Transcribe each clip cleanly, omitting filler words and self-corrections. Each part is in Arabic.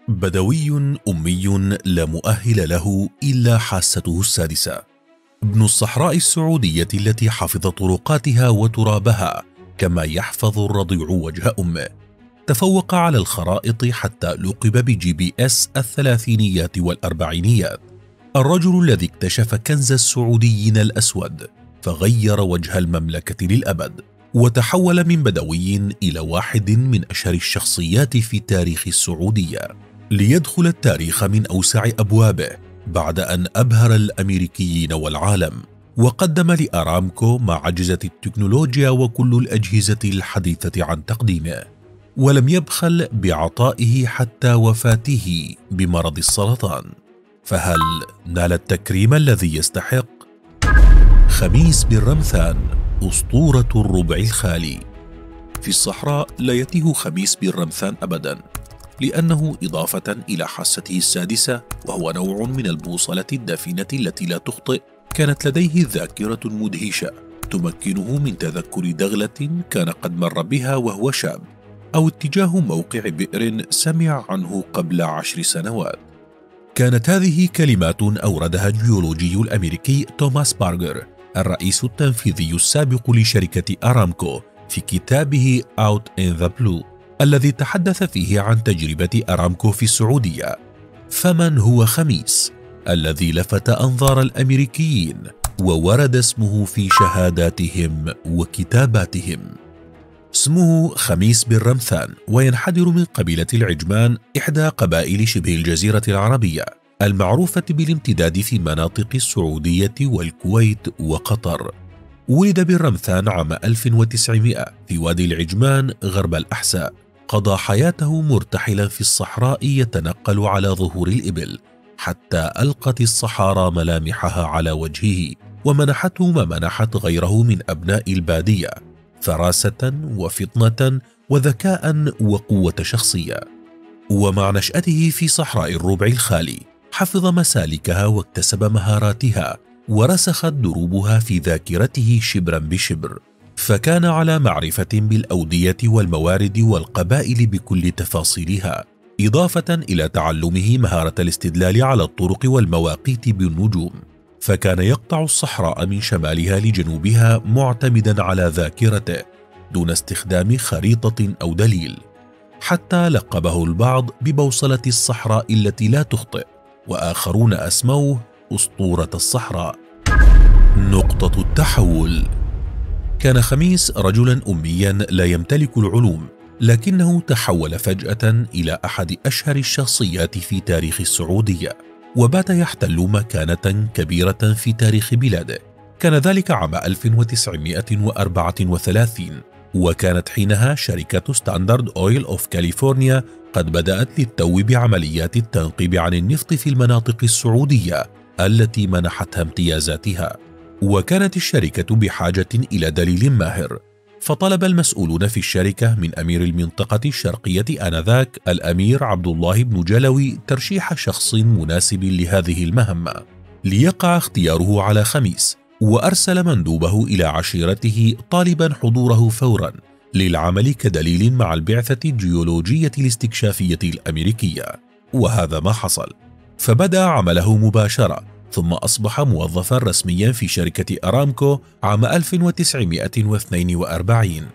بدوي أمي لا مؤهل له إلا حاسته السادسة، ابن الصحراء السعودية التي حفظ طرقاتها وترابها كما يحفظ الرضيع وجه أمه. تفوق على الخرائط حتى لقب بGPS الثلاثينيات والأربعينيات، الرجل الذي اكتشف كنز السعوديين الأسود فغير وجه المملكة للأبد، وتحول من بدوي إلى واحد من أشهر الشخصيات في تاريخ السعودية، ليدخل التاريخ من أوسع أبوابه بعد أن أبهر الأمريكيين والعالم، وقدم لأرامكو ما عجزت التكنولوجيا وكل الأجهزة الحديثة عن تقديمه، ولم يبخل بعطائه حتى وفاته بمرض السرطان. فهل نال التكريم الذي يستحق؟ خميس بن رمثان، أسطورة الربع الخالي. في الصحراء لا يتيه خميس بن رمثان أبدا، لأنه إضافة إلى حاسته السادسة وهو نوع من البوصلة الدافنة التي لا تخطئ، كانت لديه ذاكرة مدهشة تمكنه من تذكر دغلة كان قد مر بها وهو شاب، أو اتجاه موقع بئر سمع عنه قبل 10 سنوات. كانت هذه كلمات أوردها الجيولوجي الأمريكي توماس بارغر، الرئيس التنفيذي السابق لشركة أرامكو، في كتابه Out in the Blue، الذي تحدث فيه عن تجربة أرامكو في السعودية. فمن هو خميس الذي لفت أنظار الأمريكيين وورد اسمه في شهاداتهم وكتاباتهم؟ اسمه خميس بن رمثان، وينحدر من قبيلة العجمان، إحدى قبائل شبه الجزيرة العربية المعروفة بالامتداد في مناطق السعودية والكويت وقطر. ولد بن رمثان عام 1900 في وادي العجمان غرب الأحساء. قضى حياته مرتحلا في الصحراء يتنقل على ظهور الإبل حتى ألقت الصحارى ملامحها على وجهه، ومنحته ما منحت غيره من أبناء البادية: فراسة وفطنة وذكاء وقوة شخصية. ومع نشأته في صحراء الربع الخالي حفظ مسالكها واكتسب مهاراتها، ورسخت دروبها في ذاكرته شبرا بشبر، فكان على معرفة بالأودية والموارد والقبائل بكل تفاصيلها، إضافة إلى تعلمه مهارة الاستدلال على الطرق والمواقيت بالنجوم، فكان يقطع الصحراء من شمالها لجنوبها معتمدا على ذاكرته دون استخدام خريطة أو دليل، حتى لقبه البعض ببوصلة الصحراء التي لا تخطئ، وآخرون أسموه أسطورة الصحراء. نقطة التحول. كان خميس رجلا أميا لا يمتلك العلوم، لكنه تحول فجأة إلى أحد أشهر الشخصيات في تاريخ السعودية، وبات يحتل مكانة كبيرة في تاريخ بلاده. كان ذلك عام 1934، وكانت حينها شركة ستاندرد أويل أوف كاليفورنيا قد بدأت للتو بعمليات التنقيب عن النفط في المناطق السعودية التي منحتها امتيازاتها، وكانت الشركة بحاجة إلى دليل ماهر، فطلب المسؤولون في الشركة من أمير المنطقة الشرقية آنذاك الأمير عبد الله بن جلوي ترشيح شخص مناسب لهذه المهمة، ليقع اختياره على خميس، وأرسل مندوبه إلى عشيرته طالبا حضوره فورا للعمل كدليل مع البعثة الجيولوجية الاستكشافية الأمريكية. وهذا ما حصل، فبدأ عمله مباشرة، ثم أصبح موظفا رسميا في شركة أرامكو عام 1942.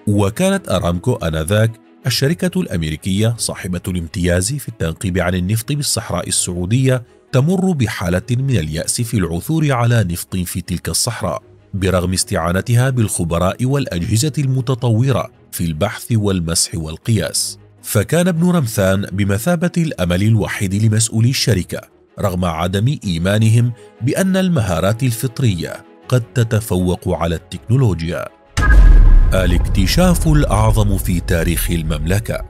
وكانت أرامكو آنذاك الشركة الأمريكية صاحبة الامتياز في التنقيب عن النفط بالصحراء السعودية، تمر بحالة من اليأس في العثور على نفط في تلك الصحراء، برغم استعانتها بالخبراء والأجهزة المتطورة في البحث والمسح والقياس. فكان ابن رمثان بمثابة الأمل الوحيد لمسؤولي الشركة، رغم عدم إيمانهم بأن المهارات الفطرية قد تتفوق على التكنولوجيا. الاكتشاف الأعظم في تاريخ المملكة.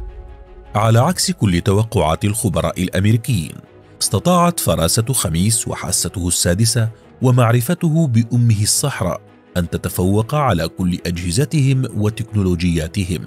على عكس كل توقعات الخبراء الأمريكيين، استطاعت فراسة خميس وحاسته السادسة ومعرفته بأمه الصحراء أن تتفوق على كل أجهزتهم وتكنولوجياتهم.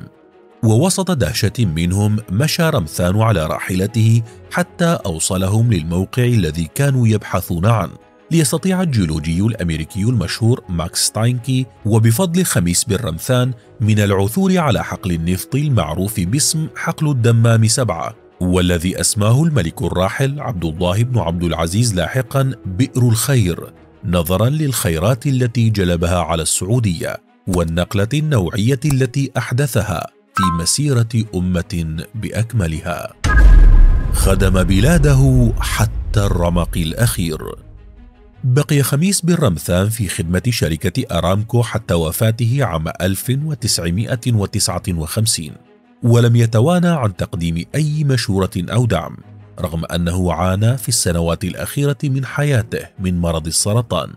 ووسط دهشة منهم مشى رمثان على راحلته حتى أوصلهم للموقع الذي كانوا يبحثون عنه، ليستطيع الجيولوجي الأمريكي المشهور ماكس ستاينكي وبفضل خميس بن رمثان من العثور على حقل النفط المعروف باسم حقل الدمام 7، والذي أسماه الملك الراحل عبد الله بن عبد العزيز لاحقا بئر الخير، نظرا للخيرات التي جلبها على السعودية والنقلة النوعية التي أحدثها في مسيرة أمة بأكملها. خدم بلاده حتى الرمق الأخير. بقي خميس بن رمثان في خدمة شركة أرامكو حتى وفاته عام 1959، ولم يتوانى عن تقديم أي مشورة أو دعم، رغم أنه عانى في السنوات الأخيرة من حياته من مرض السرطان.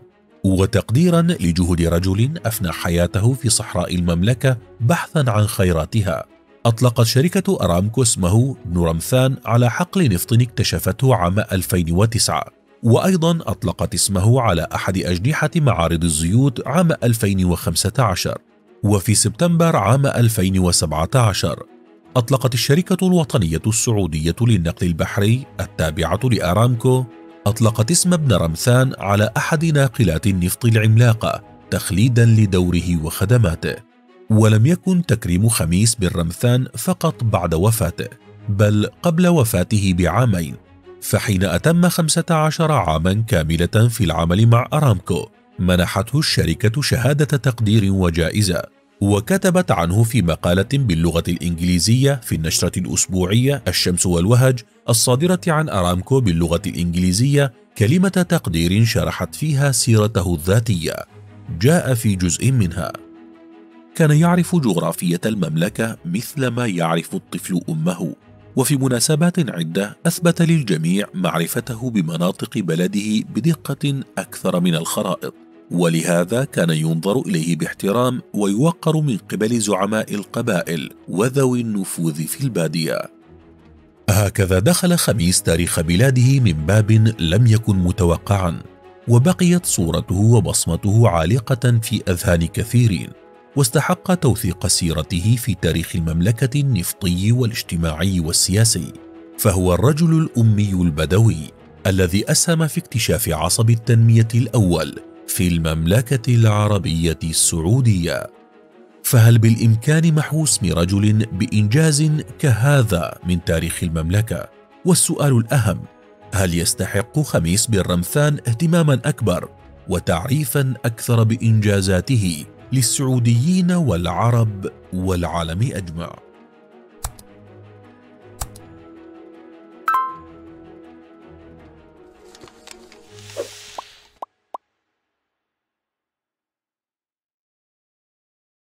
وتقديرا لجهد رجل أفنى حياته في صحراء المملكة بحثا عن خيراتها، أطلقت شركة أرامكو اسمه بن رمثان على حقل نفط اكتشفته عام 2009، وأيضا أطلقت اسمه على أحد أجنحة معارض الزيوت عام 2015. وفي سبتمبر عام 2017 أطلقت الشركة الوطنية السعودية للنقل البحري التابعة لأرامكو أطلقت اسم ابن رمثان على أحد ناقلات النفط العملاقة تخليدا لدوره وخدماته. ولم يكن تكريم خميس بن رمثان فقط بعد وفاته، بل قبل وفاته بعامين، فحين أتم 15 عاما كاملة في العمل مع أرامكو منحته الشركة شهادة تقدير وجائزة، وكتبت عنه في مقالة باللغة الإنجليزية في النشرة الأسبوعية الشمس والوهج الصادرة عن أرامكو باللغة الإنجليزية كلمة تقدير شرحت فيها سيرته الذاتية. جاء في جزء منها: كان يعرف جغرافية المملكة مثل ما يعرف الطفل أمه، وفي مناسبات عدة أثبت للجميع معرفته بمناطق بلده بدقة أكثر من الخرائط، ولهذا كان ينظر إليه باحترام ويوقر من قبل زعماء القبائل وذوي النفوذ في البادية. هكذا دخل خميس تاريخ بلاده من باب لم يكن متوقعا، وبقيت صورته وبصمته عالقة في أذهان كثيرين، واستحق توثيق سيرته في تاريخ المملكة النفطي والاجتماعي والسياسي. فهو الرجل الأمي البدوي الذي أسهم في اكتشاف عصب التنمية الأول في المملكة العربية السعودية. فهل بالإمكان محو اسم رجل بإنجاز كهذا من تاريخ المملكة؟ والسؤال الأهم: هل يستحق خميس بن رمثان اهتماما أكبر وتعريفا أكثر بإنجازاته للسعوديين والعرب والعالم أجمع؟